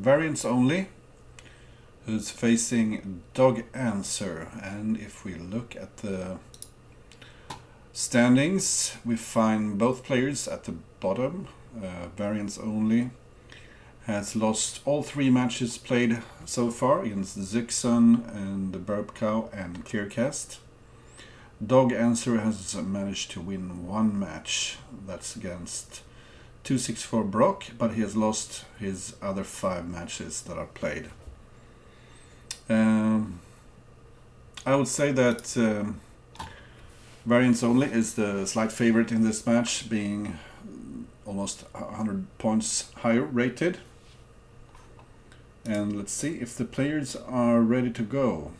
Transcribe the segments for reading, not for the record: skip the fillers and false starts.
VariantsOnly, who's facing doganswer. And if we look at the standings, we find both players at the bottom. VariantsOnly has lost all 3 matches played so far against Zixon and the Burp Cow and Clearcast. doganswer has managed to win 1 match. That's against 264 Brock, but he has lost his other 5 matches that are played. I would say that VariantsOnly is the slight favorite in this match, being almost 100 points higher rated. And let's see if the players are ready to go.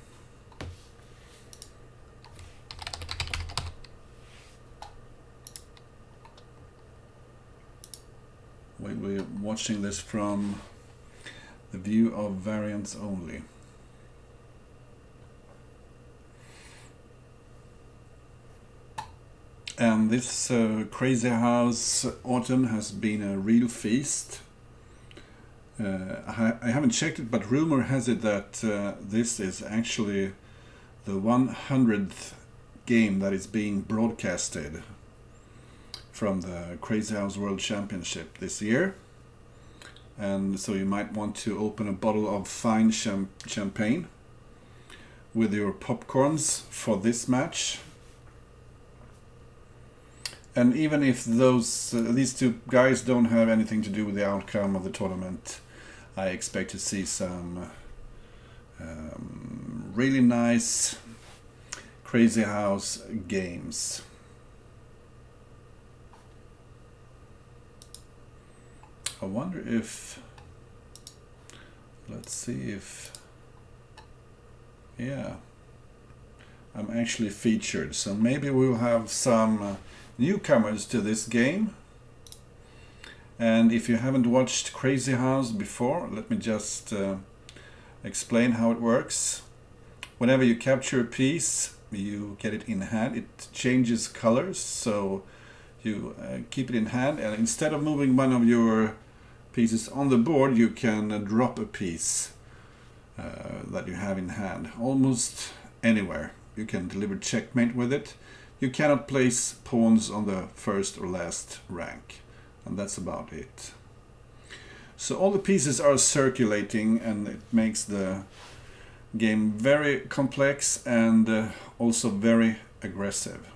We're watching this from the view of VariantsOnly. And this Crazy House Autumn has been a real feast. I haven't checked it, but rumor has it that this is actually the 100th game that is being broadcasted from the Crazy House World Championship this year. And so you might want to open a bottle of fine champagne with your popcorns for this match. And even if these 2 guys don't have anything to do with the outcome of the tournament, I expect to see some really nice Crazy House games. I wonder if, let's see if, yeah, I'm actually featured, so maybe we'll have some newcomers to this game. And if you haven't watched Crazy House before, let me just explain how it works. Whenever you capture a piece, you get it in hand. It changes colors, so you keep it in hand, and instead of moving one of your pieces on the board, you can drop a piece that you have in hand almost anywhere. You can deliver checkmate with it. You cannot place pawns on the first or last rank, and that's about it. So all the pieces are circulating, and it makes the game very complex and also very aggressive.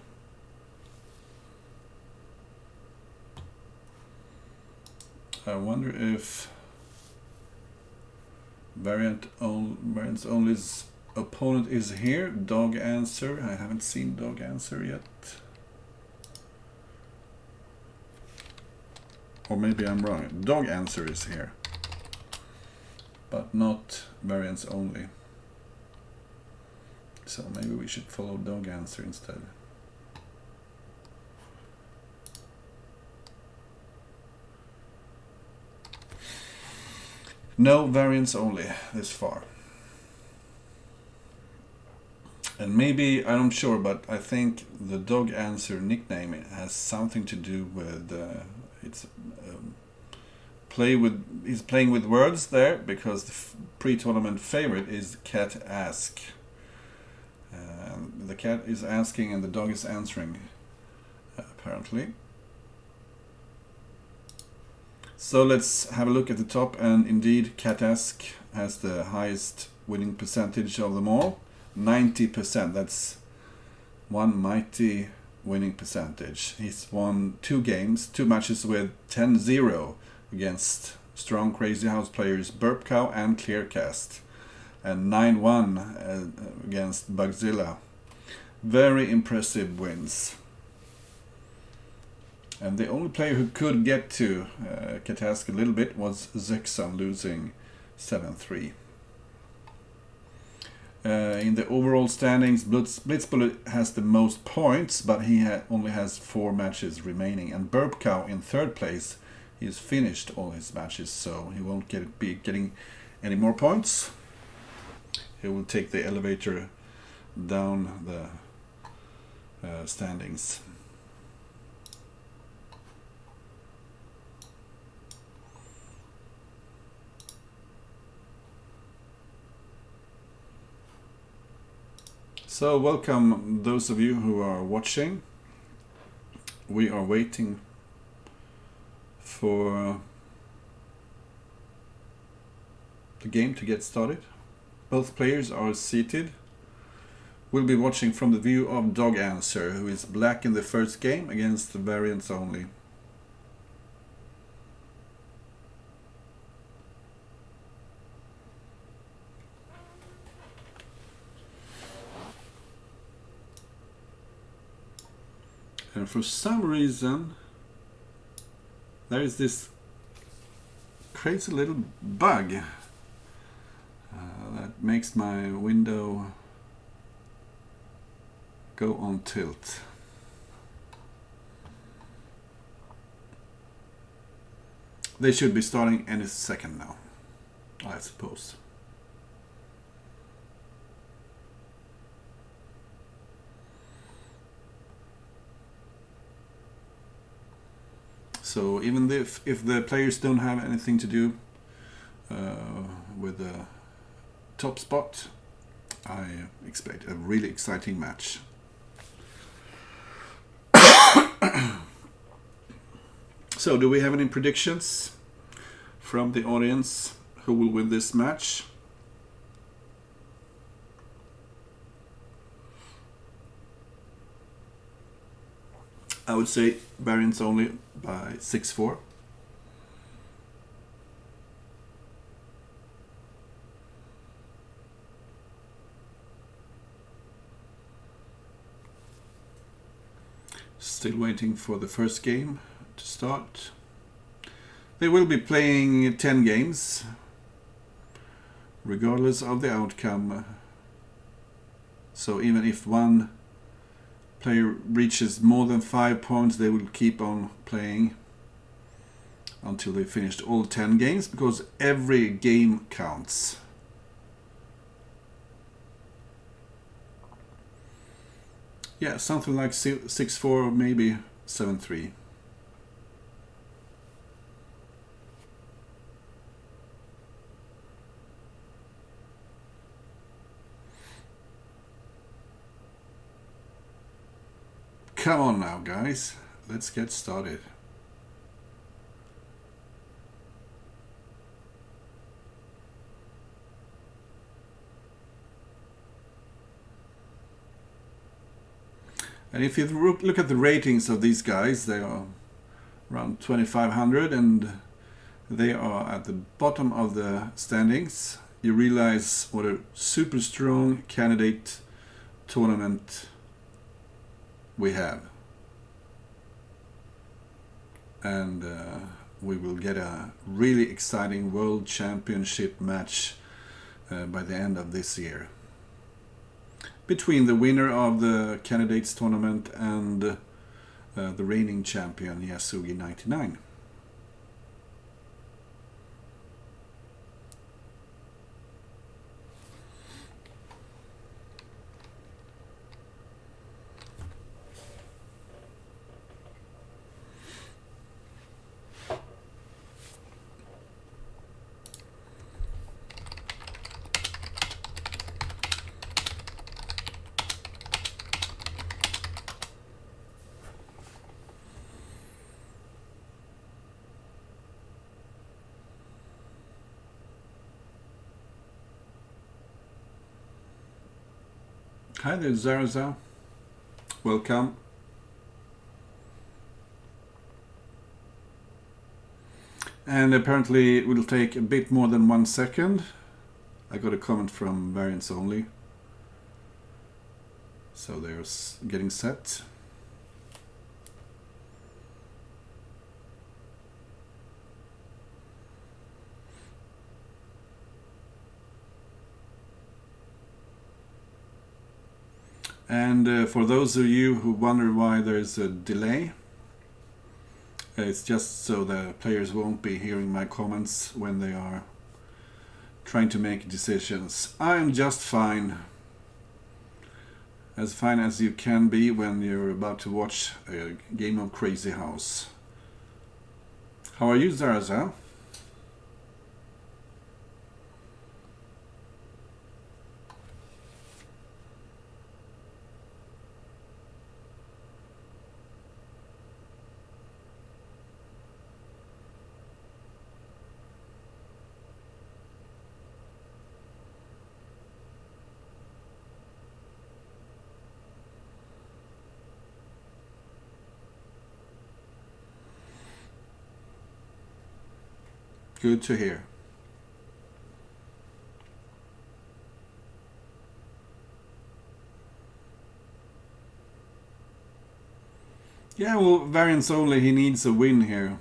I wonder if VariantsOnly's opponent is here. doganswer. I haven't seen doganswer yet. Or maybe I'm wrong. doganswer is here, but not VariantsOnly. So maybe we should follow doganswer instead. No VariantsOnly this far. And maybe, I'm sure, but I think the doganswer nickname has something to do with it's he's playing with words there, because the pre-tournament favorite is cat ask. The cat is asking and the dog is answering, apparently. So let's have a look at the top, and indeed cat ask has the highest winning percentage of them all. 90%. That's one mighty winning percentage. He's won 2 matches with 10-0 against strong Crazy House players Burp Cow and Clearcast, and 9-1 against Bugzilla. Very impressive wins. And the only player who could get to Katask a little bit was Zixon, losing 7-3. In the overall standings, Blitzbullet has the most points, but he only has 4 matches remaining. And Burp Cow in 3rd place, he has finished all his matches, so he won't be getting any more points. He will take the elevator down the standings. So welcome those of you who are watching. We are waiting for the game to get started. Both players are seated. We'll be watching from the view of doganswer, who is black in the first game against VariantsOnly. And for some reason, there is this crazy little bug that makes my window go on tilt. They should be starting any second now, I suppose. So even if the players don't have anything to do with the top spot, I expect a really exciting match. So do we have any predictions from the audience who will win this match? I would say VariantsOnly by 6-4. Still waiting for the first game to start. They will be playing 10 games, regardless of the outcome. So even if one player reaches more than 5 points, they will keep on playing until they finished all 10 games, because every game counts. Yeah, something like 6-4 or maybe 7-3. Come on now, guys, let's get started. And if you look at the ratings of these guys, they are around 2,500 and they are at the bottom of the standings. You realize what a super strong candidate tournament we have. And we will get a really exciting World Championship match by the end of this year, between the winner of the Candidates tournament and the reigning champion Yasugi 99. Hi there, Zaraza. Welcome. And apparently it will take a bit more than 1 second. I got a comment from VariantsOnly. So they're getting set. And for those of you who wonder why there's a delay, it's just so the players won't be hearing my comments when they are trying to make decisions. I'm just fine. As fine as you can be when you're about to watch a game of Crazy House. How are you, Zaraza? Good to hear. Yeah, well, variance only, he needs a win here.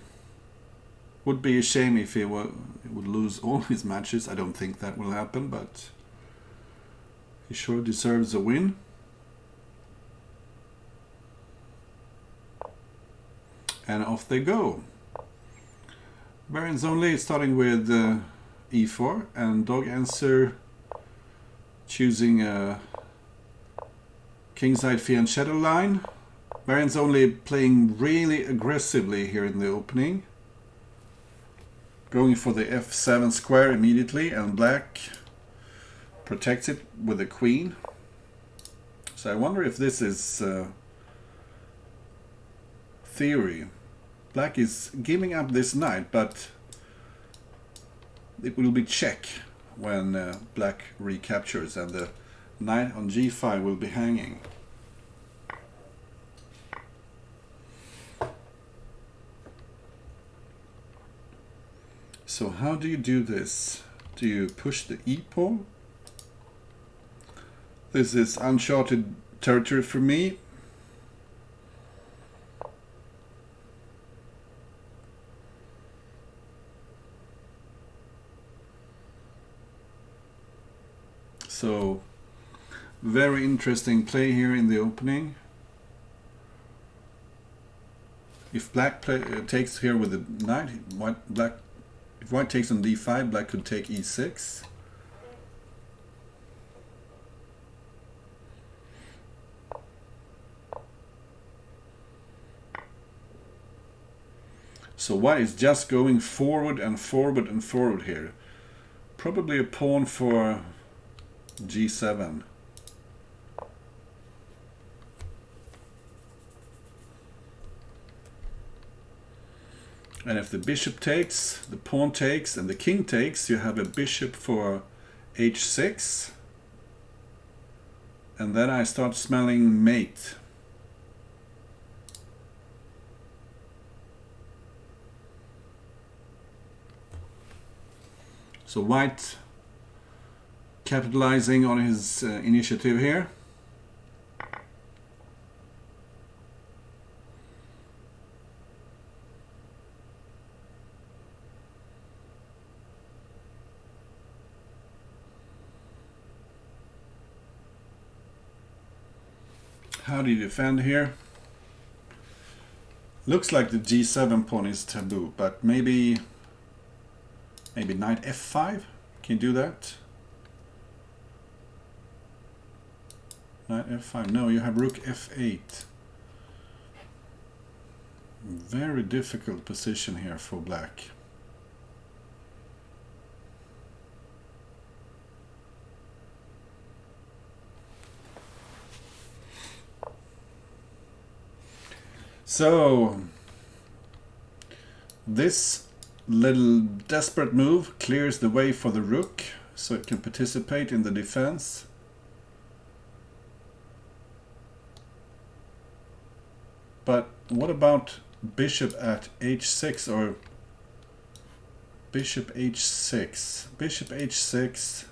Would be a shame if he would lose all his matches. I don't think that will happen, but he sure deserves a win. And off they go. Variance only starting with e4 and doganswer choosing a kingside fianchetto line. Variance only playing really aggressively here in the opening. Going for the f7 square immediately, and black protects it with a queen. So I wonder if this is theory. Black is giving up this knight, but it will be check when black recaptures, and the knight on g5 will be hanging. So how do you do this? Do you push the e-pawn? This is uncharted territory for me. So, very interesting play here in the opening. If black takes here with the knight, if white takes on d5, black could take e6. So white is just going forward and forward and forward here. Probably a pawn for g7. And if the bishop takes, the pawn takes, and the king takes, you have a bishop for h6. And then I start smelling mate. So white capitalizing on his initiative here. How do you defend here? Looks like the g7 pawn is taboo, but maybe knight f5? Can you do that? Knight f5. No, you have rook f8. Very difficult position here for black. So this little desperate move clears the way for the rook, so it can participate in the defense. But what about bishop at h6 or bishop h6? Bishop h6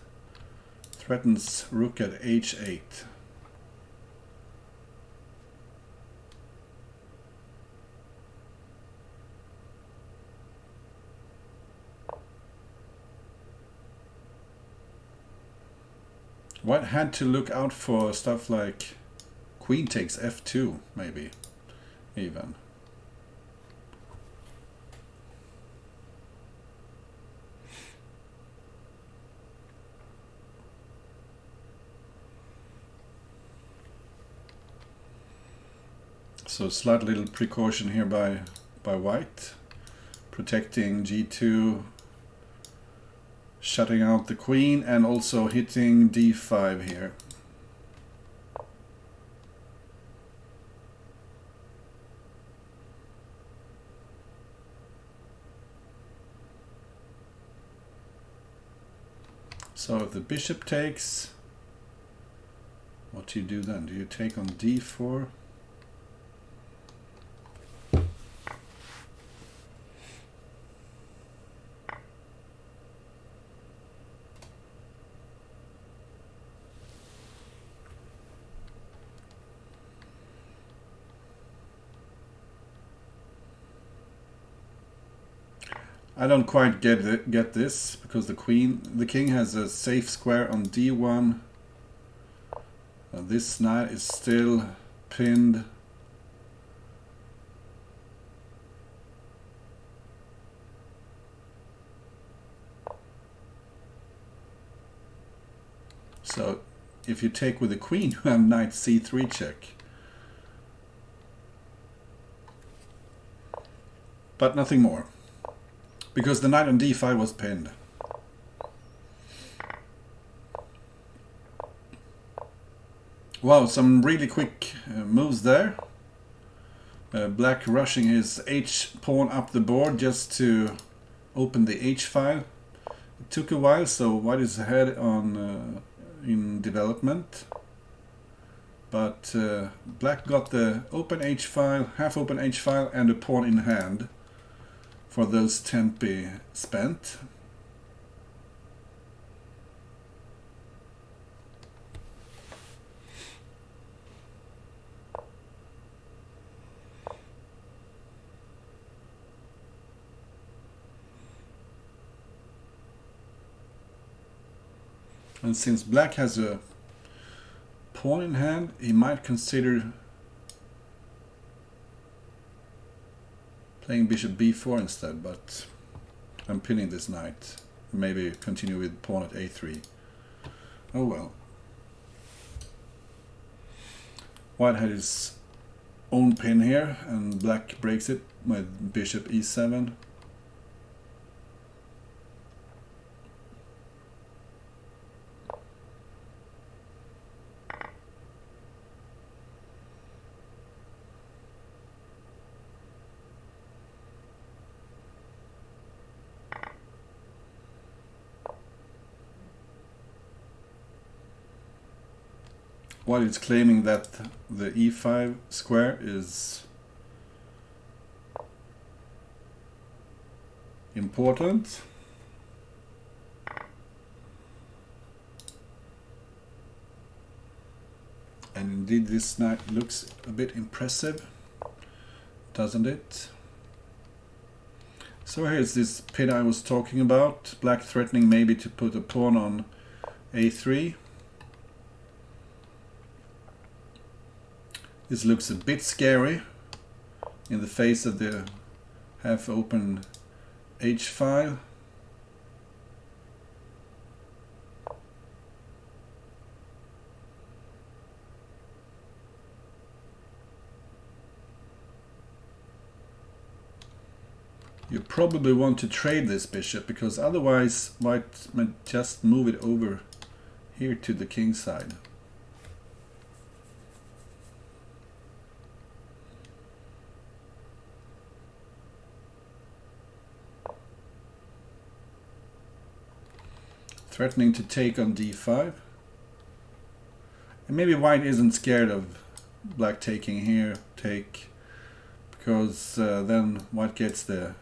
threatens rook at h8. White had to look out for stuff like queen takes f2, maybe, even. So slight little precaution here by white, protecting g2, shutting out the queen, and also hitting d5 here. So if the bishop takes, what do you do then? Do you take on d4? I don't quite get this because the king has a safe square on d1. This knight is still pinned. So if you take with the queen, you have knight c3 check. But nothing more, because the knight on d5 was pinned. Wow, some really quick moves there. Black rushing his h pawn up the board just to open the h file. It took a while, so white is ahead on in development. But black got the open h file, half open h file, and a pawn in hand for those tempi spent. And since black has a pawn in hand, he might consider playing bishop b4 instead, but I'm pinning this knight. Maybe continue with pawn at a3. Oh well. White had his own pin here, and black breaks it with bishop e7. While it's claiming that the e5 square is important. And indeed this knight looks a bit impressive, doesn't it? So here's this pin I was talking about. Black threatening maybe to put a pawn on a3. This looks a bit scary in the face of the half-open h file. You probably want to trade this bishop, because otherwise white might just move it over here to the king side. Threatening to take on d5. And maybe white isn't scared of black taking here, because then white gets the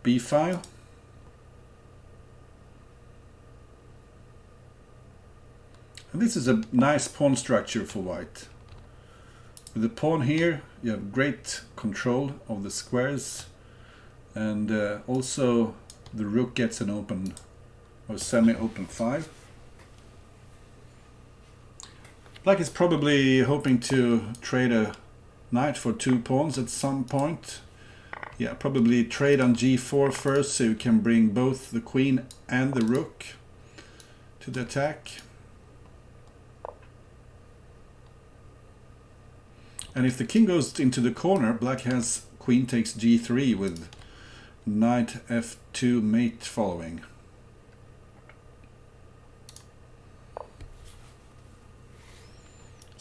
b file. And this is a nice pawn structure for white. With the pawn here, you have great control of the squares, and also the rook gets an open or semi-open file. Black is probably hoping to trade a knight for 2 pawns at some point. Yeah, probably trade on g4 first, so you can bring both the queen and the rook to the attack. And if the king goes into the corner, black has queen takes g3 with knight f2 mate following.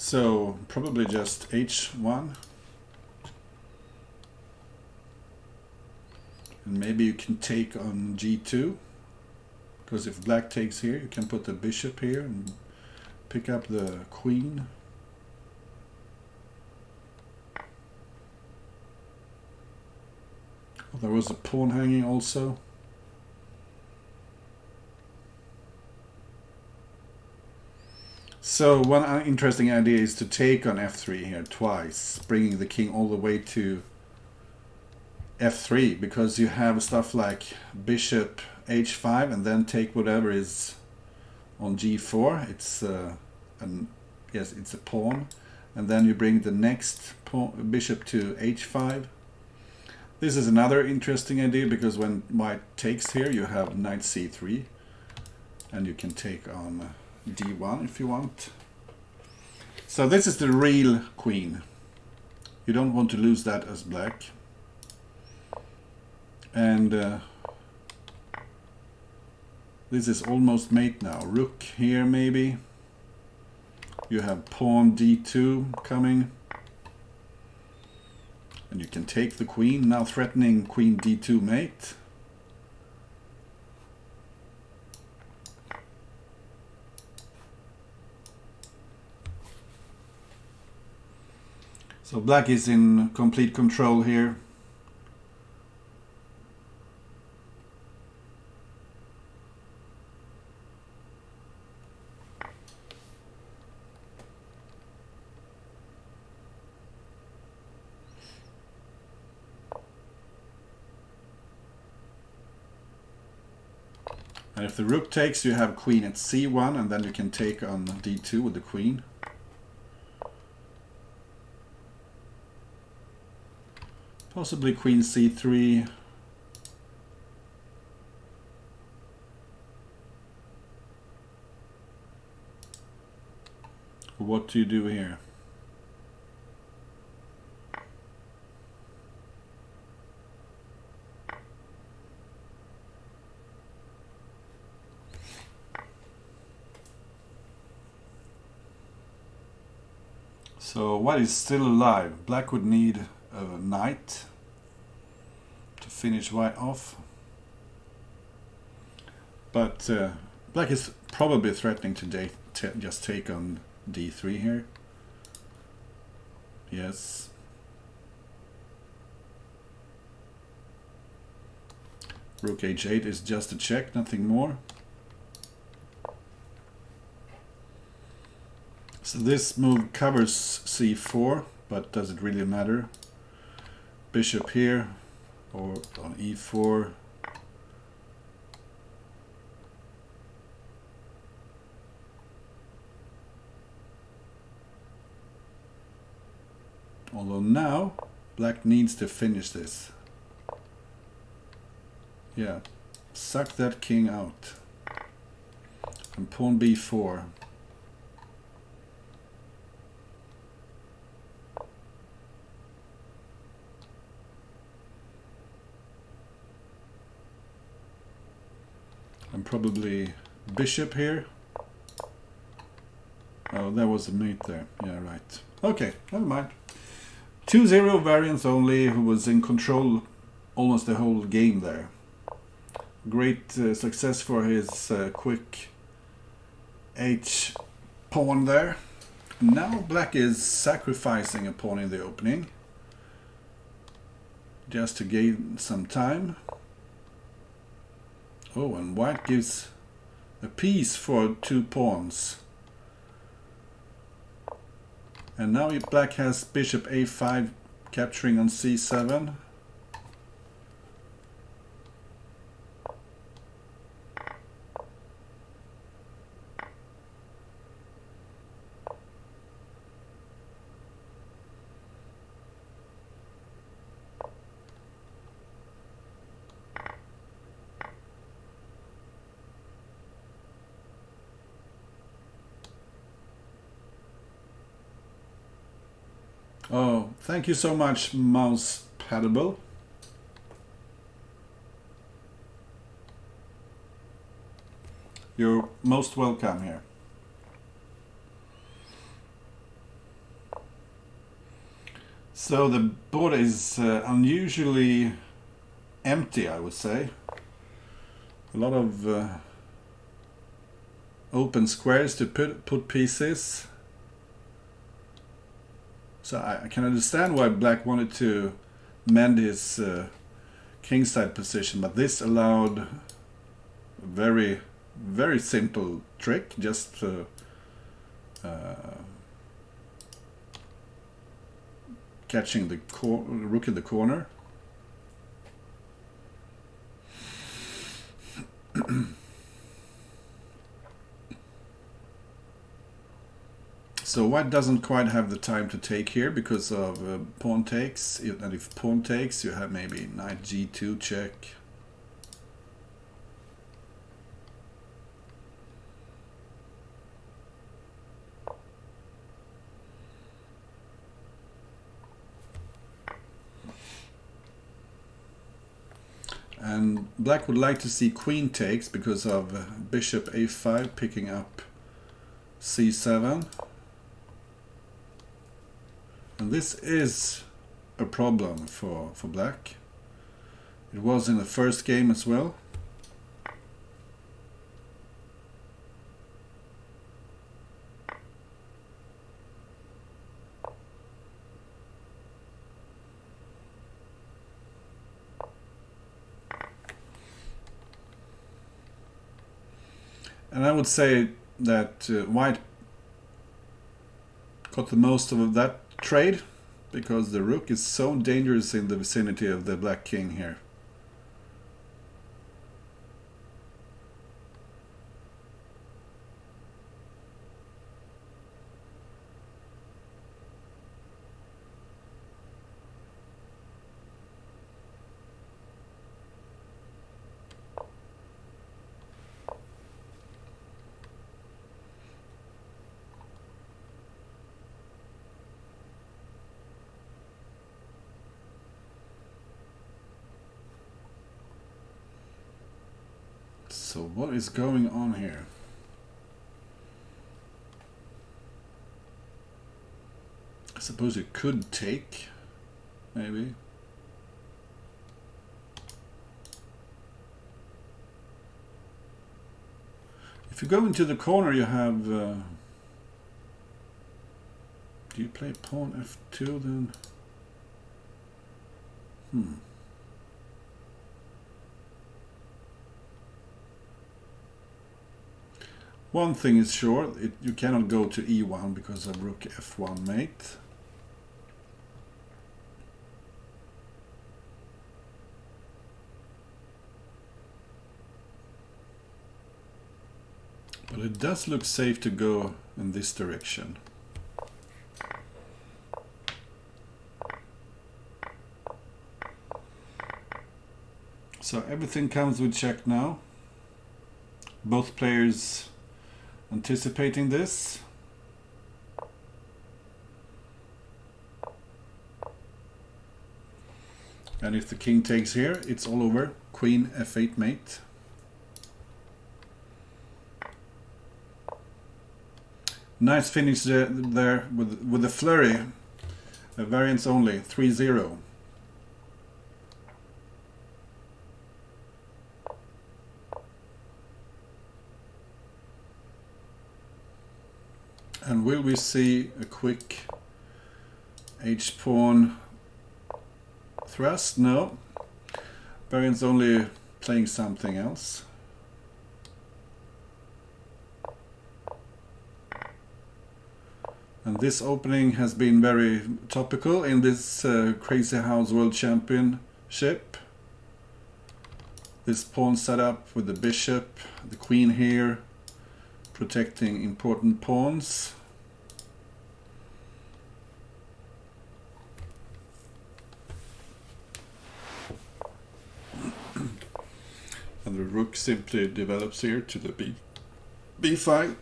So probably just h1. And maybe you can take on g2, because if black takes here, you can put the bishop here and pick up the queen. Oh, there was a pawn hanging also. So one interesting idea is to take on f3 here twice, bringing the king all the way to f3, because you have stuff like bishop h5 and then take whatever is on g4. It's yes, it's a pawn, and then you bring the next pawn, bishop to h5. This is another interesting idea, because when white takes here, you have knight c3, and you can take on d1 if you want. So this is the real queen. You don't want to lose that as black. And this is almost mate now. Rook here maybe. You have pawn d2 coming. And you can take the queen, now threatening queen d2 mate. So black is in complete control here. And if the rook takes, you have queen at c1, and then you can take on d2 with the queen. Possibly queen c3. What do you do here? So white is still alive. Black would need a knight to finish white off. But black is probably threatening to just take on d3 here. Yes. Rook h8 is just a check, nothing more. So this move covers c4, but does it really matter? Bishop here, or on e4. Although now, black needs to finish this. Yeah, suck that king out. And pawn b4. And probably bishop here. Oh, there was a mate there. Yeah, right. Okay, never mind. 2-0 variants only, who was in control almost the whole game there. Great success for his quick H pawn there. Now black is sacrificing a pawn in the opening, just to gain some time. Oh, and white gives a piece for 2 pawns. And now black has bishop a5 capturing on c7. Oh, thank you so much, Mouse Paddable. You're most welcome here. So the board is unusually empty, I would say. A lot of open squares to put pieces. So I can understand why black wanted to mend his kingside position, but this allowed a very, very simple trick, just catching the rook in the corner. So white doesn't quite have the time to take here because of pawn takes. And if pawn takes, you have maybe knight g2 check. And black would like to see queen takes because of bishop a5 picking up c7. And this is a problem for black. It was in the first game as well. And I would say that white got the most of that trade because the rook is so dangerous in the vicinity of the black king here. So what is going on here? I suppose it could take, maybe. If you go into the corner, you have... do you play pawn f2 then? One thing is sure, you cannot go to e1 because of rook f1 mate. But it does look safe to go in this direction. So everything comes with check now. Both players anticipating this. And if the king takes here, it's all over. Queen f8 mate. Nice finish there with the flurry. Variants only 3-0. And will we see a quick h-pawn thrust? No. Variants only playing something else. And this opening has been very topical in this Crazy House World Championship. This pawn setup with the bishop, the queen here, protecting important pawns. And the rook simply develops here to the b5.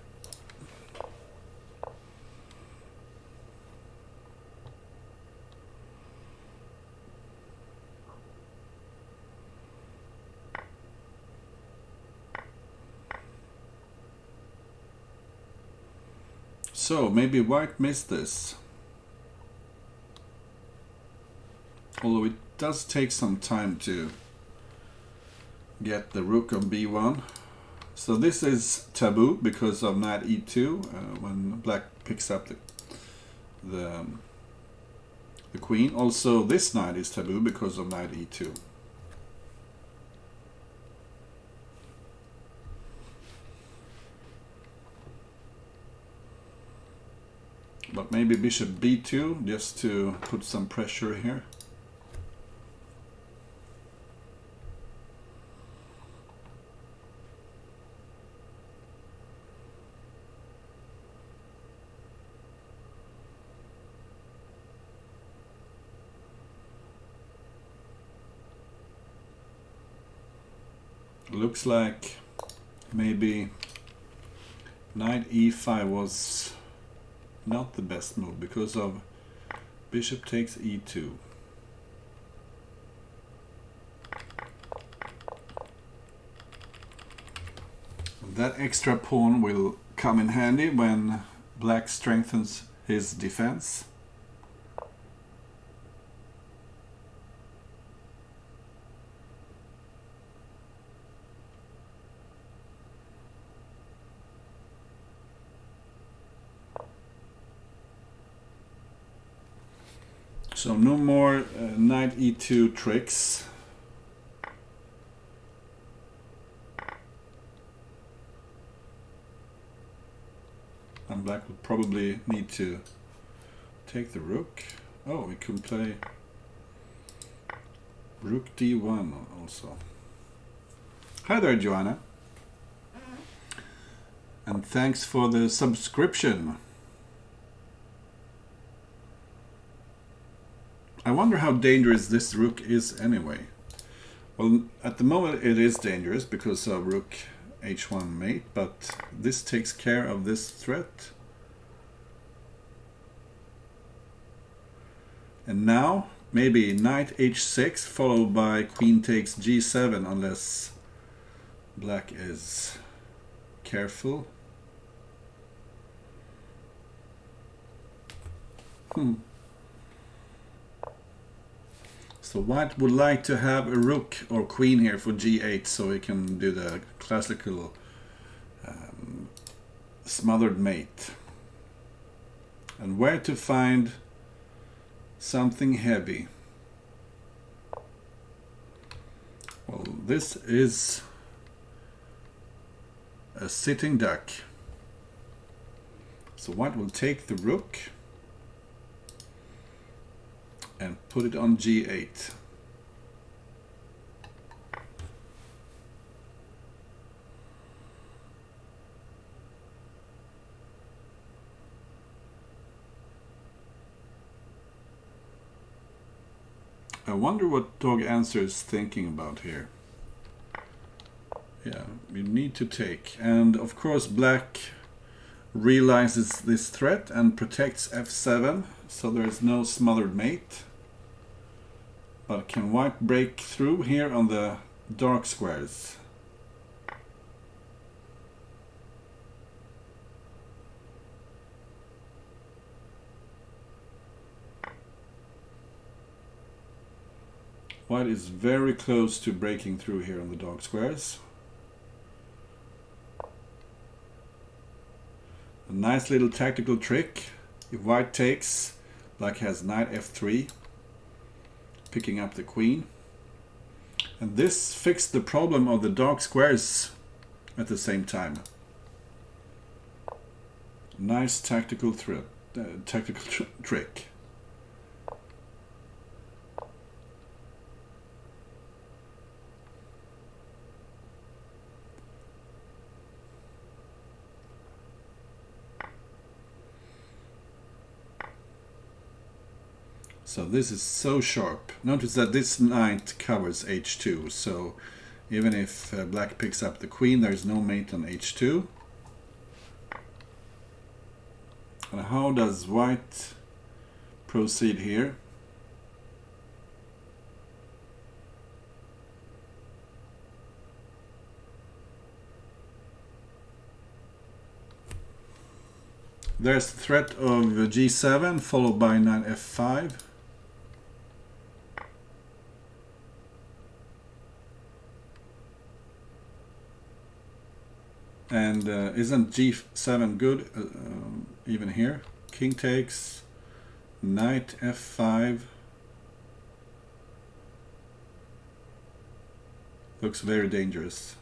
So maybe white missed this. Although it does take some time to get the rook on b1. So this is taboo because of knight e2 when black picks up the queen. Also this knight is taboo because of knight e2. But maybe bishop b2 just to put some pressure here. looks like maybe knight e5 was not the best move because of bishop takes e2. That extra pawn will come in handy when black strengthens his defense. So no more knight e2 tricks. And black would probably need to take the rook. Oh, we could play rook d1 also. Hi there, Joanna. And thanks for the subscription. I wonder how dangerous this rook is anyway. Well, at the moment it is dangerous because of rook h1 mate, but this takes care of this threat. And now maybe knight h6 followed by queen takes g7 unless black is careful. So white would like to have a rook or queen here for g8 so he can do the classical smothered mate. And where to find something heavy? Well, this is a sitting duck. So white will take the rook and put it on g8. I wonder what doganswer is thinking about here. Yeah, we need to take. And of course black realizes this threat and protects f7, so there is no smothered mate. But can white break through here on the dark squares? White is very close to breaking through here on the dark squares. A nice little tactical trick. If white takes, black has knight f3, picking up the queen. And this fixed the problem of the dark squares at the same time. Nice tactical trick. So this is so sharp. Notice that this knight covers h2, so even if black picks up the queen, there is no mate on h2. And how does white proceed here? There's the threat of g7 followed by knight f5. And isn't g7 good even here? King takes, knight f5. Looks very dangerous.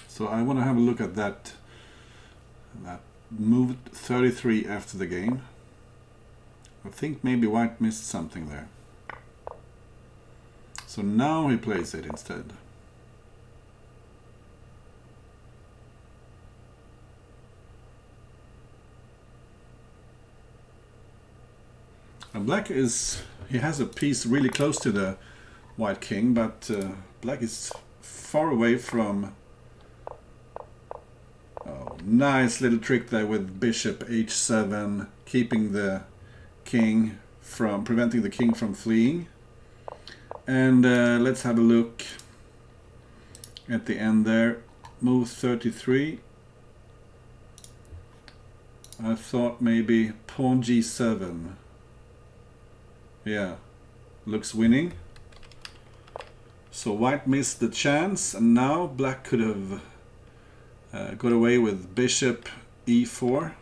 So I want to have a look at that move 33 after the game. I think maybe white missed something there. So now he plays it instead. And black is, he has a piece really close to the white king, but black is far away from. Oh, nice little trick there with bishop h7, keeping the king from, preventing the king from fleeing. And let's have a look at the end there. Move 33. I thought maybe pawn g7. Yeah, looks winning. So white missed the chance, and now black could have got away with bishop e4.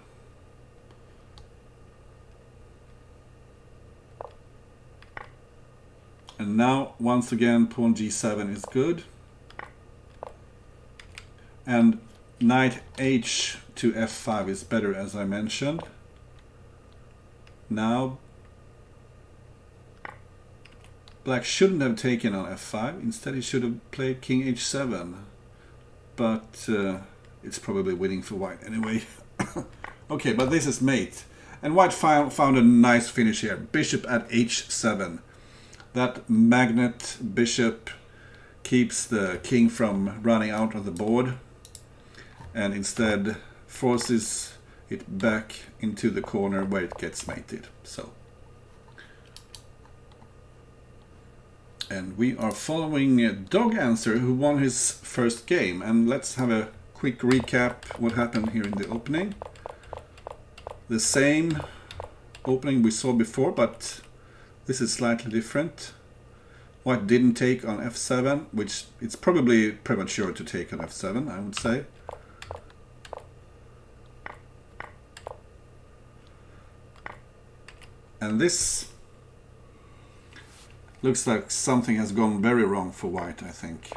And now, once again, pawn g7 is good. And knight h to f5 is better, as I mentioned. Now, black shouldn't have taken on f5. Instead, he should have played king h7. But it's probably winning for white anyway. Okay, but this is mate. And white found a nice finish here. Bishop at h7. That magnet bishop keeps the king from running out of the board, and instead forces it back into the corner where it gets mated. So, and we are following doganswer, who won his first game. And let's have a quick recap what happened here in the opening. The same opening we saw before, but this is slightly different. White didn't take on f7, which it's probably premature to take on f7, I would say. And this looks like something has gone very wrong for white, I think.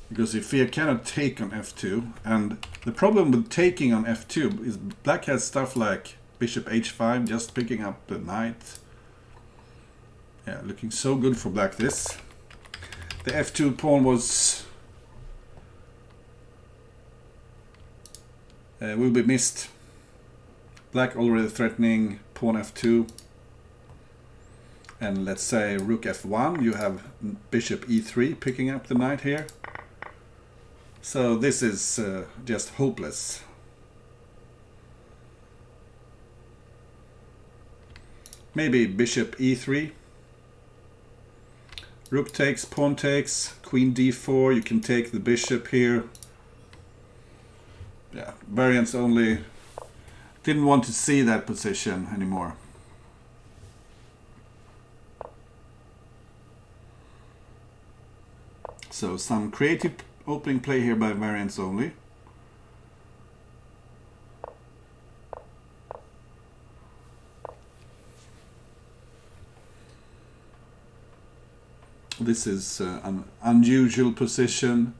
Because if he cannot take on f2, and the problem with taking on f2 is black has stuff like bishop h5, just picking up the knight. Yeah, looking so good for black this. The f2 pawn was will be missed. Black already threatening pawn f2. And let's say rook f1, you have bishop e3 picking up the knight here. So this is just hopeless. Maybe bishop e3. Rook takes, pawn takes, queen d4. You can take the bishop here. Yeah, variants only. Didn't want to see that position anymore. So some creative opening play here by variants only. This is an unusual position.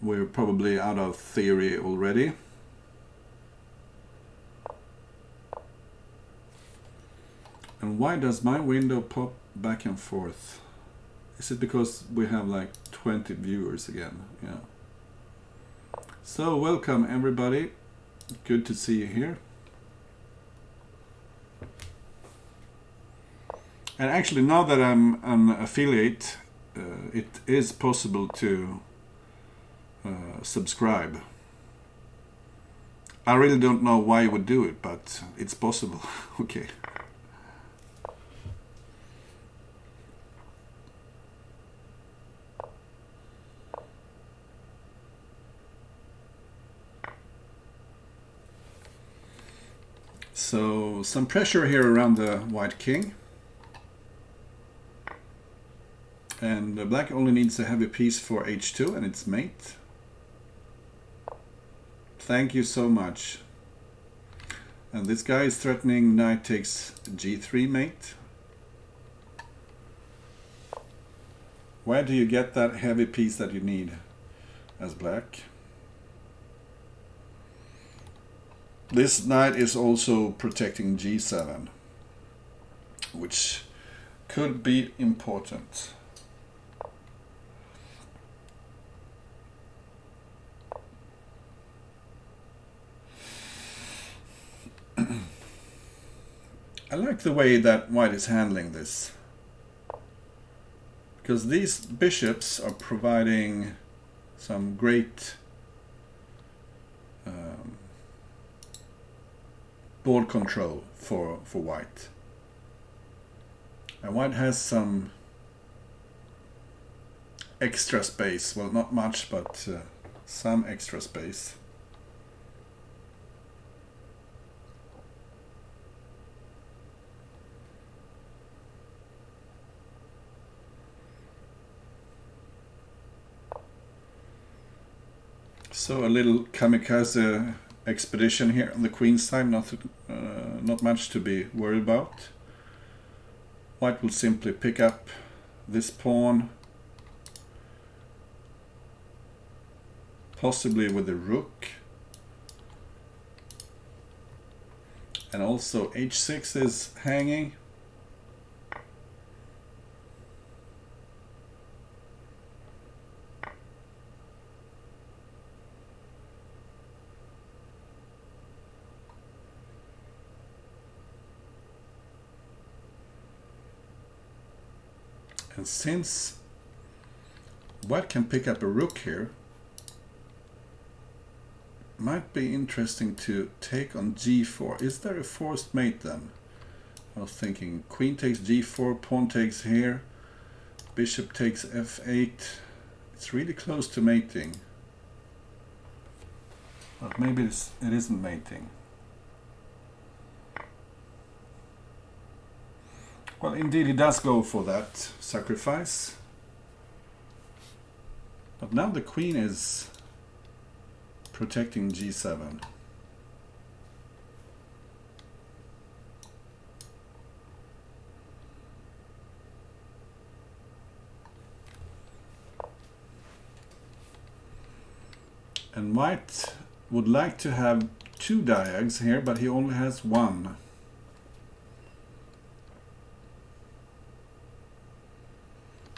We're probably out of theory already. And why does my window pop back and forth? Is it because we have like 20 viewers again? Yeah. So welcome everybody. Good to see you here. And actually, now that I'm an affiliate, it is possible to subscribe. I really don't know why you would do it, but it's possible. Okay. So some pressure here around the white king. And black only needs a heavy piece for h2 and it's mate. Thank you so much. And this guy is threatening knight takes g3 mate. Where do you get that heavy piece that you need as black? This knight is also protecting g7, which could be important. I like the way that white is handling this, because these bishops are providing some great board control for white. And white has some extra space, well, not much, but some extra space. So a little kamikaze expedition here on the queen's side, not much to be worried about. White will simply pick up this pawn, possibly with the rook, and also h6 is hanging. And since white can pick up a rook here, might be interesting to take on g4. Is there a forced mate then? I was thinking queen takes g4, pawn takes here, bishop takes f8. It's really close to mating. But maybe it isn't mating. Well, indeed, he does go for that sacrifice. But now the queen is protecting g7. And white would like to have two diags here, but he only has one.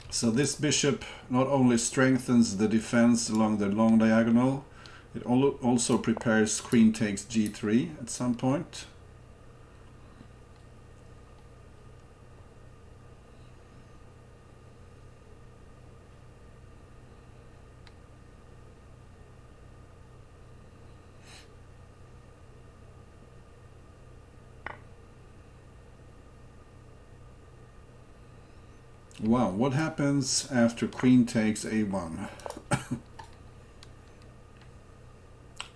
So this bishop not only strengthens the defense along the long diagonal, it also prepares queen takes g3 at some point. Wow, what happens after queen takes a1?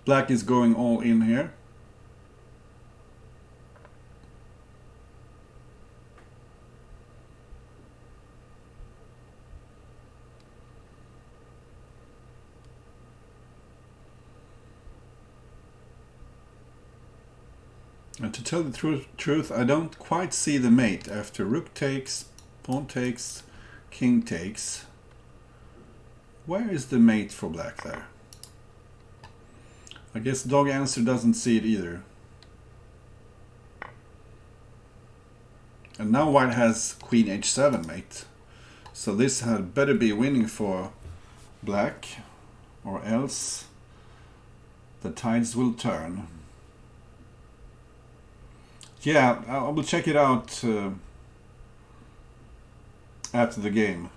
Black is going all in here. And to tell the truth, I don't quite see the mate after rook takes, pawn takes, king takes. Where is the mate for black there? I guess dog answer doesn't see it either. And now white has queen h7 mate. So this had better be winning for black, or else the tides will turn. Yeah, I will check it out after the game.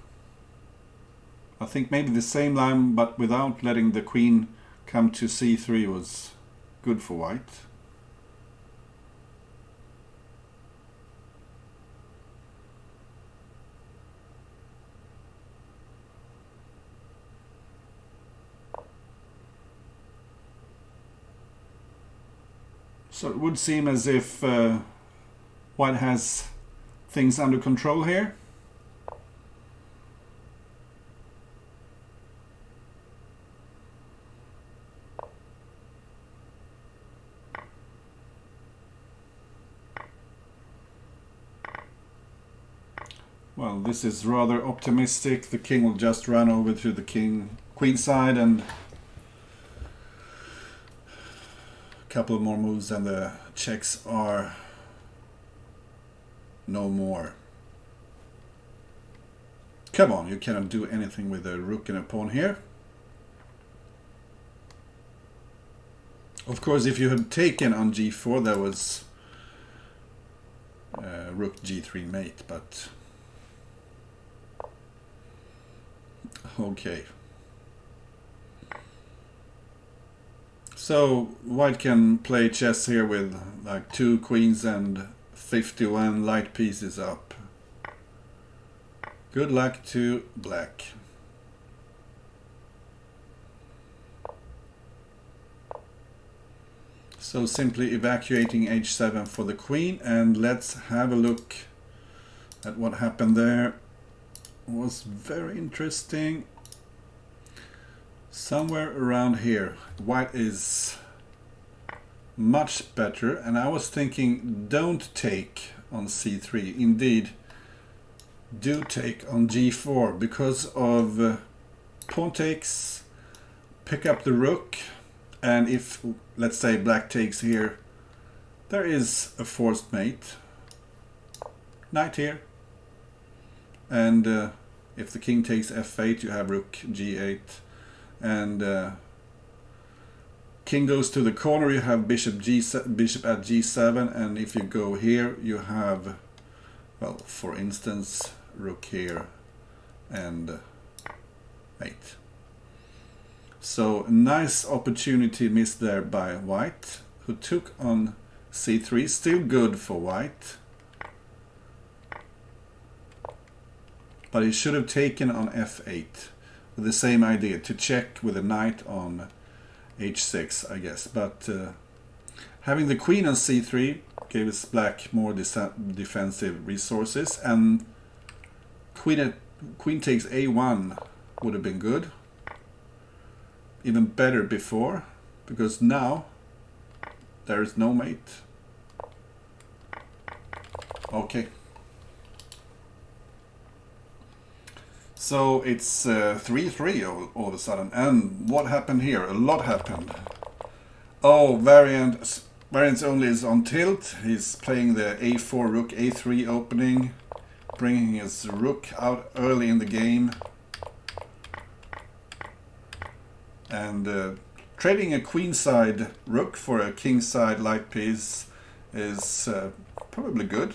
I think maybe the same line, but without letting the queen come to c3 was good for white. So it would seem as if white has things under control here. Well, this is rather optimistic. The king will just run over to the queen side, and a couple more moves and the checks are no more. Come on, you cannot do anything with a rook and a pawn here. Of course, if you had taken on g4, that was rook g3 mate, but okay. So white can play chess here with like 2 queens and 51 light pieces up. Good luck to black. So simply evacuating h7 for the queen, and let's have a look at what happened there. It was very interesting. Somewhere around here, white is much better, and I was thinking don't take on c3. Indeed, do take on g4 because of pawn takes, pick up the rook, and if, let's say, black takes here, there is a forced mate. Knight here, and if the king takes f8, you have rook g8. And king goes to the corner, you have bishop at g7, and if you go here, you have, well, for instance, rook here and mate. So nice opportunity missed there by white, who took on c3, still good for white. But he should have taken on f8. With the same idea, to check with a knight on h6, I guess. But having the queen on c3 gave us black more defensive resources, and queen takes a1 would have been good. Even better before, because now there is no mate. Okay. So it's 3-3 all of a sudden. And what happened here? A lot happened. Oh, VariantsOnly is on tilt. He's playing the a4 rook a3 opening, bringing his rook out early in the game. And trading a queenside rook for a kingside light piece is probably good.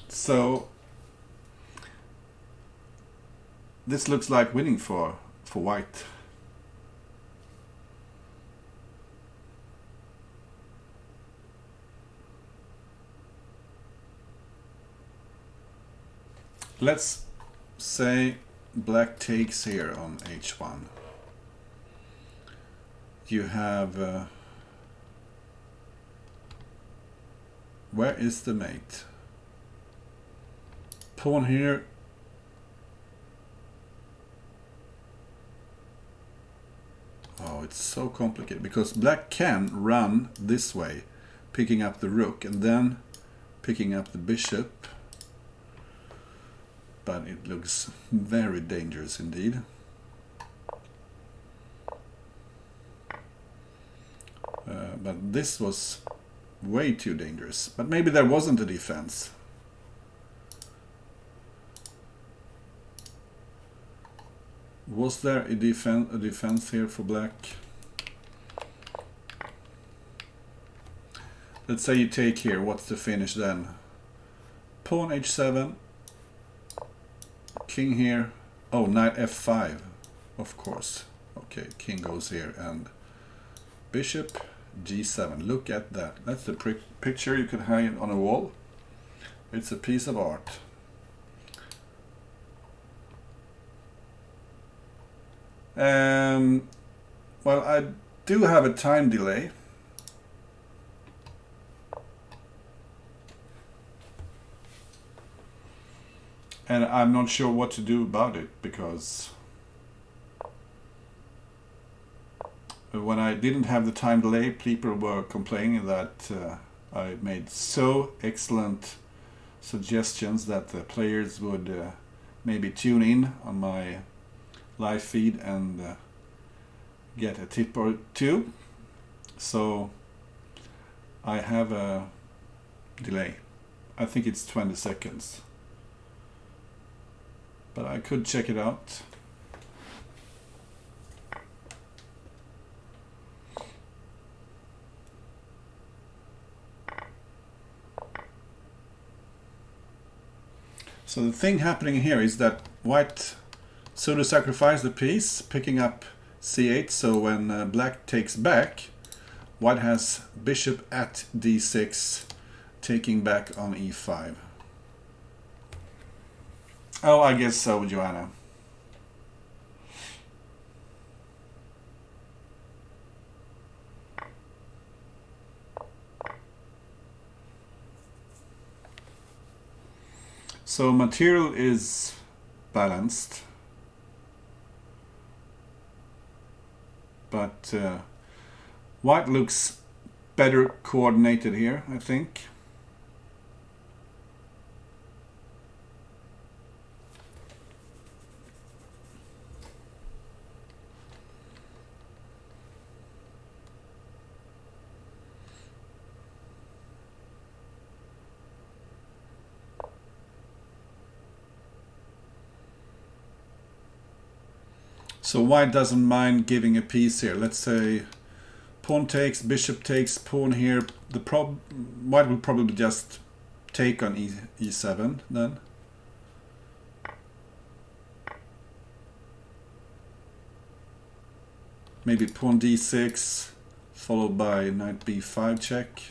So this looks like winning for white. Let's say black takes here on h1. You have where is the mate? Pawn here. Oh, it's so complicated because black can run this way, picking up the rook and then picking up the bishop. But it looks very dangerous indeed. But this was way too dangerous. But maybe there wasn't a defense. Was there a defense here for black? Let's say you take here. What's the finish then? Pawn h7. King here. Oh, knight f5. Of course. Okay, king goes here and bishop g7. Look at that. That's the picture you could hang on a wall. It's a piece of art. Well, I do have a time delay. And I'm not sure what to do about it, because when I didn't have the time delay, people were complaining that I made so excellent suggestions that the players would maybe tune in on my live feed and get a tip or two. So I have a delay. I think it's 20 seconds. But I could check it out. So the thing happening here is that white pseudo sacrificed the piece, picking up c8, so when black takes back, white has bishop at d6, taking back on e5. Oh, I guess so, Joanna. So material is balanced, but white looks better coordinated here, I think. So white doesn't mind giving a piece here. Let's say pawn takes, bishop takes, pawn here. White will probably just take on e7 then. Maybe pawn d6 followed by knight b5 check.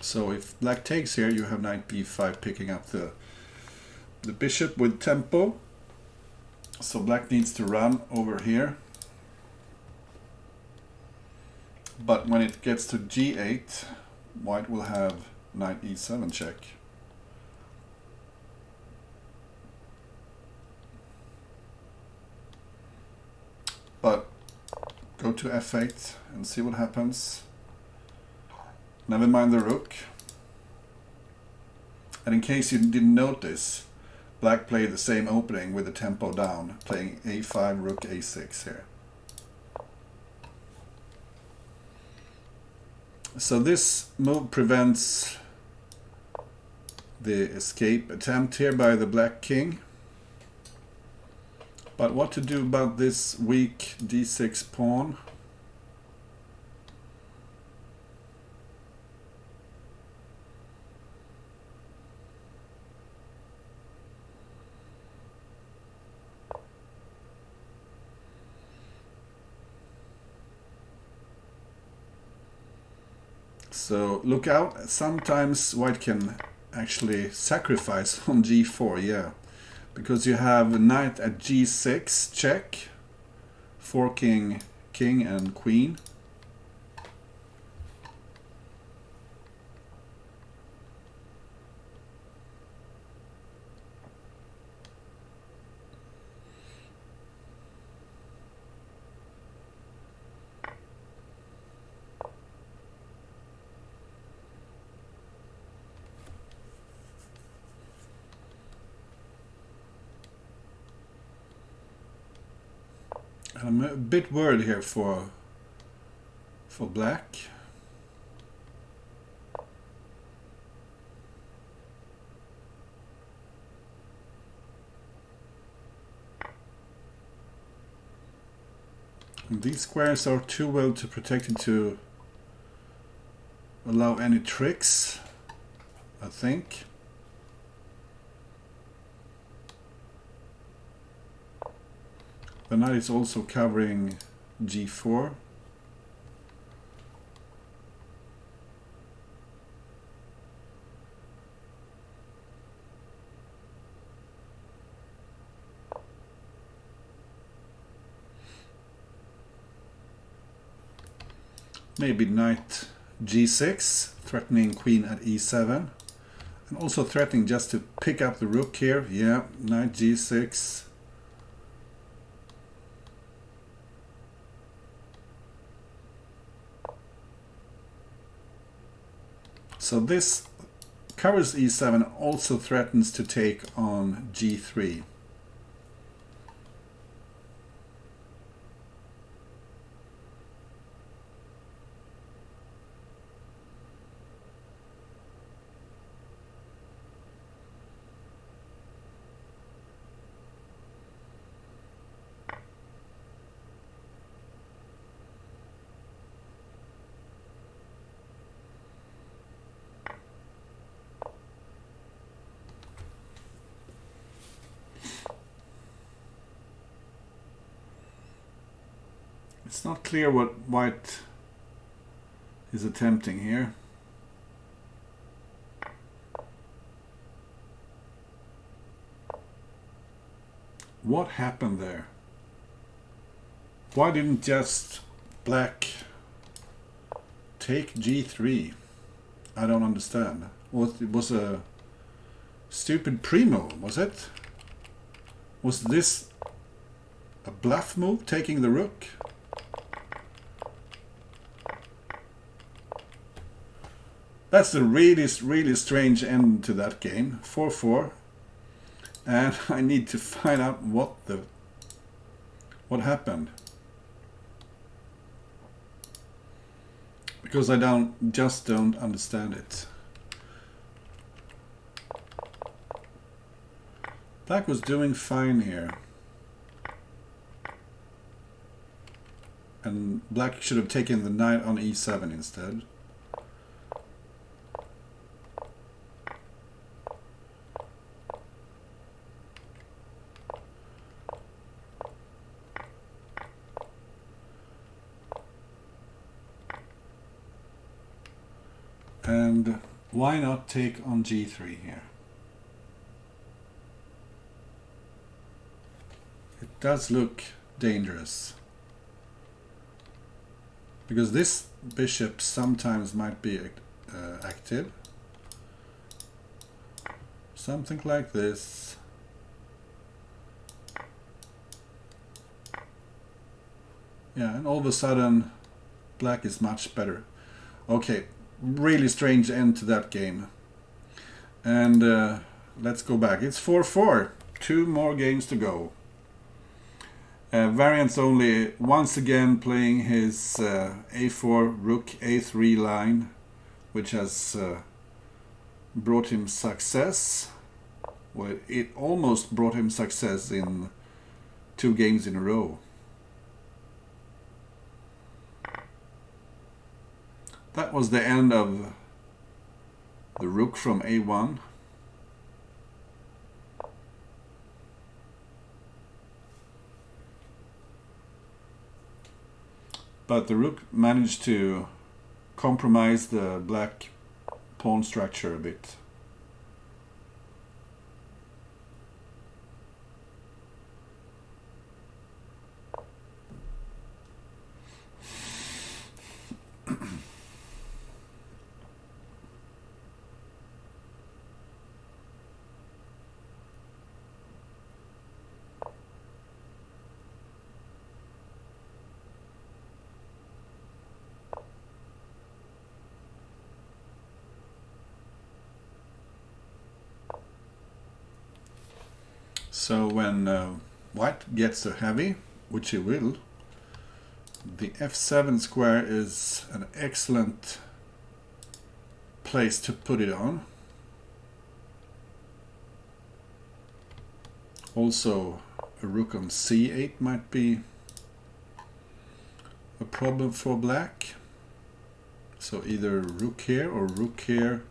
So if black takes here, you have knight b5 picking up the bishop with tempo. So black needs to run over here. But when it gets to g8, white will have knight e7 check. But go to f8 and see what happens. Never mind the rook. And in case you didn't notice, black played the same opening with the tempo down, playing a5, rook a6 here. So this move prevents the escape attempt here by the black king. But what to do about this weak d6 pawn? So look out, sometimes white can actually sacrifice on g4, yeah. Because you have knight at g6 check, forking king and queen. I'm a bit worried here for black. And these squares are too well to protected to allow any tricks, I think. The knight is also covering g4. Maybe knight g6, threatening queen at e7. And also threatening just to pick up the rook here. Yeah, knight g6. So this covers e7, also threatens to take on g3. It's not clear what white is attempting here. What happened there? Why didn't just black take g3? I don't understand. It was a stupid pre-move, was it? Was this a bluff move, taking the rook? That's a really strange end to that game. 4-4. And I need to find out what happened. Because I just don't understand it. Black was doing fine here. And black should have taken the knight on e7 instead. And why not take on g3 here? It does look dangerous. Because this bishop sometimes might be active. Something like this. Yeah, and all of a sudden black is much better. Okay, really strange end to that game. And let's go back. It's 4-4. 2 more games to go. VariantsOnly once again playing his a4 rook a3 line, which has brought him success. Well, it almost brought him success in 2 games in a row. That was the end of the rook from a1. But the rook managed to compromise the black pawn structure a bit. So when white gets a heavy, which he will, the f7 square is an excellent place to put it on. Also, a rook on c8 might be a problem for black. So either rook here or rook here.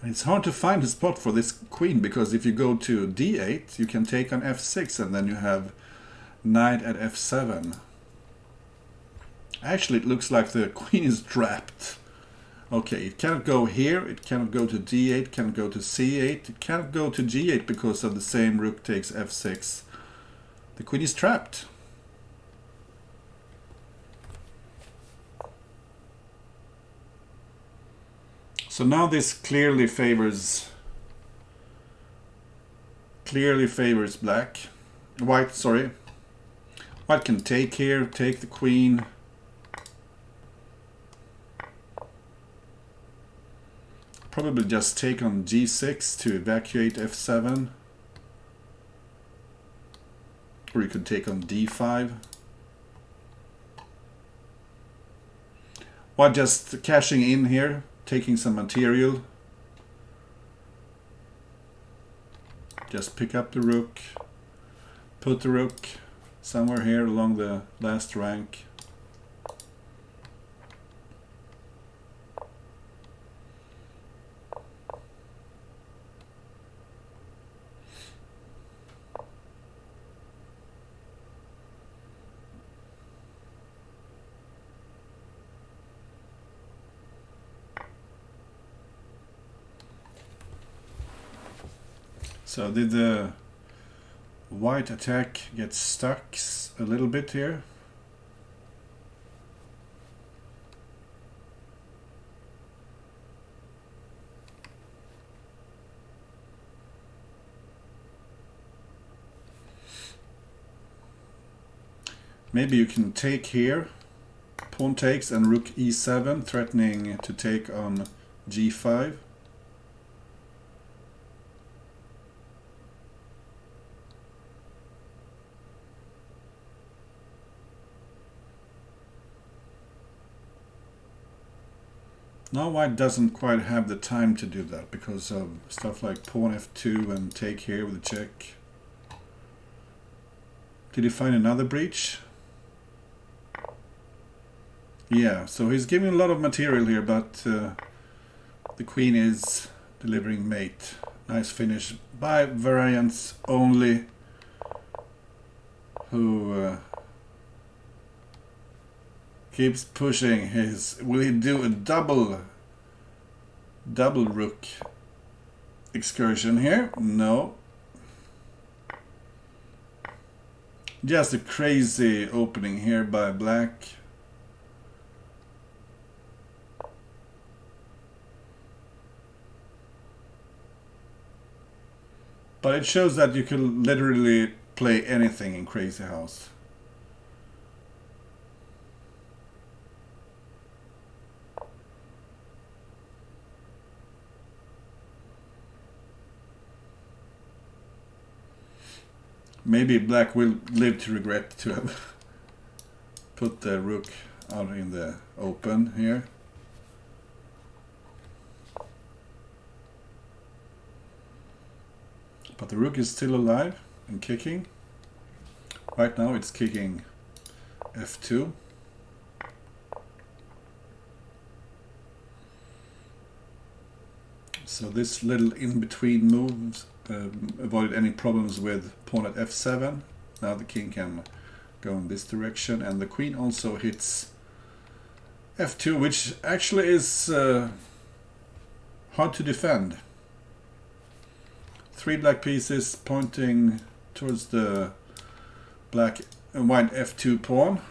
It's hard to find a spot for this queen, because if you go to d8, you can take on f6 and then you have knight at f7. Actually, it looks like the queen is trapped. Okay, it cannot go here, it cannot go to d8, cannot go to c8, it cannot go to g8 because of the same rook takes f6. The queen is trapped. So now this clearly favors black. White, sorry. White can take here, take the queen. Probably just take on g6 to evacuate f7. Or you could take on d5. White just cashing in here, taking some material. Just pick up the rook, put the rook somewhere here along the last rank. So did the white attack get stuck a little bit here? Maybe you can take here. Pawn takes and rook e7, threatening to take on g5. Now white doesn't quite have the time to do that because of stuff like pawn f2 and take here with a check. Did he find another breach? Yeah, so he's giving a lot of material here, but the queen is delivering mate. Nice finish by VariantsOnly, who keeps pushing his... Will he do a double rook excursion here? No. Just a crazy opening here by black. But it shows that you can literally play anything in Crazy House. Maybe black will live to regret to have put the rook out in the open here. But the rook is still alive and kicking. Right now it's kicking f2. So this little in-between moves avoided any problems with pawn at f7. Now the king can go in this direction, and the queen also hits f2, which actually is hard to defend. 3 black pieces pointing towards the black and white f2 pawn.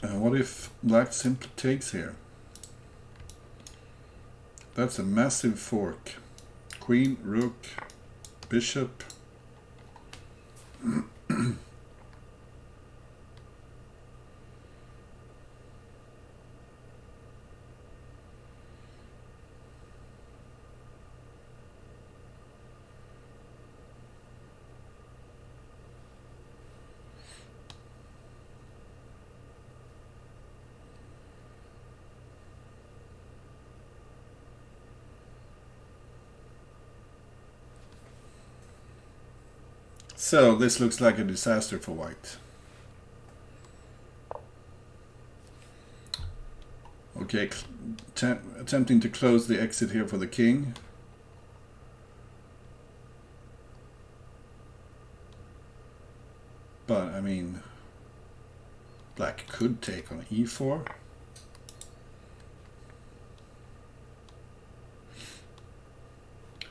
What if black simply takes here? That's a massive fork. Queen, rook, bishop. So this looks like a disaster for white. Okay, attempting to close the exit here for the king. But I mean, black could take on e4.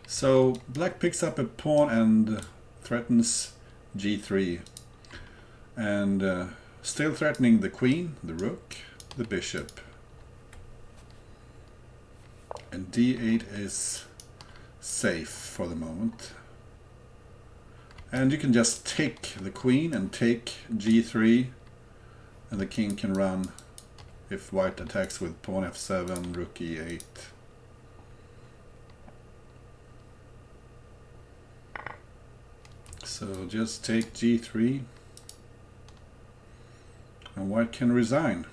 So black picks up a pawn and threatens g3, and still threatening the queen, the rook, the bishop, and d8 is safe for the moment. And you can just take the queen and take g3, and the king can run if white attacks with pawn f7, rook e8. So just take g3 and white can resign.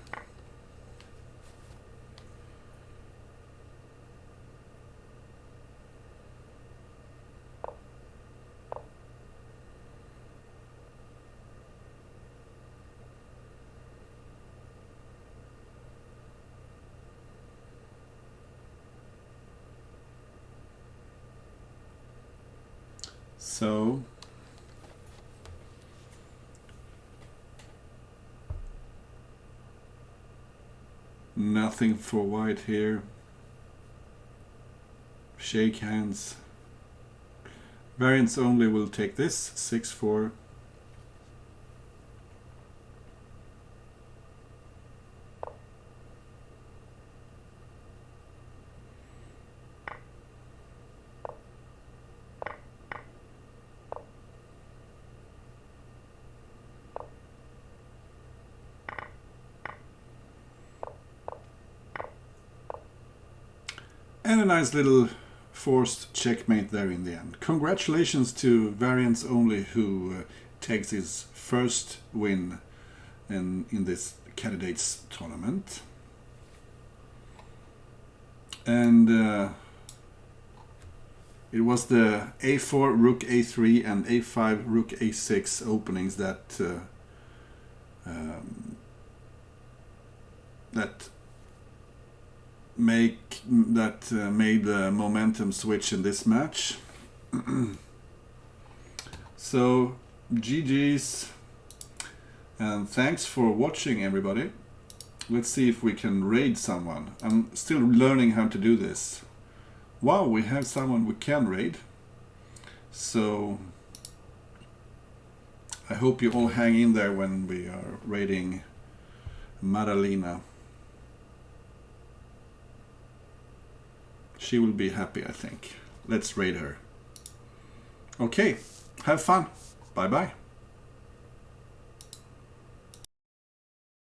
So nothing for white here. Shake hands. Variants only will take this 6-4. And a nice little forced checkmate there in the end. Congratulations to Variants Only, who takes his first win in this Candidates tournament. And it was the A4, Rook A3 and A5, Rook A6 openings that made the momentum switch in this match. So GG's, and thanks for watching, everybody. Let's see if we can raid someone. I'm still learning how to do this. Wow, we have someone we can raid. So I hope you all hang in there when we are raiding Maralina. She will be happy, I think. Let's raid her. Okay, have fun. Bye-bye.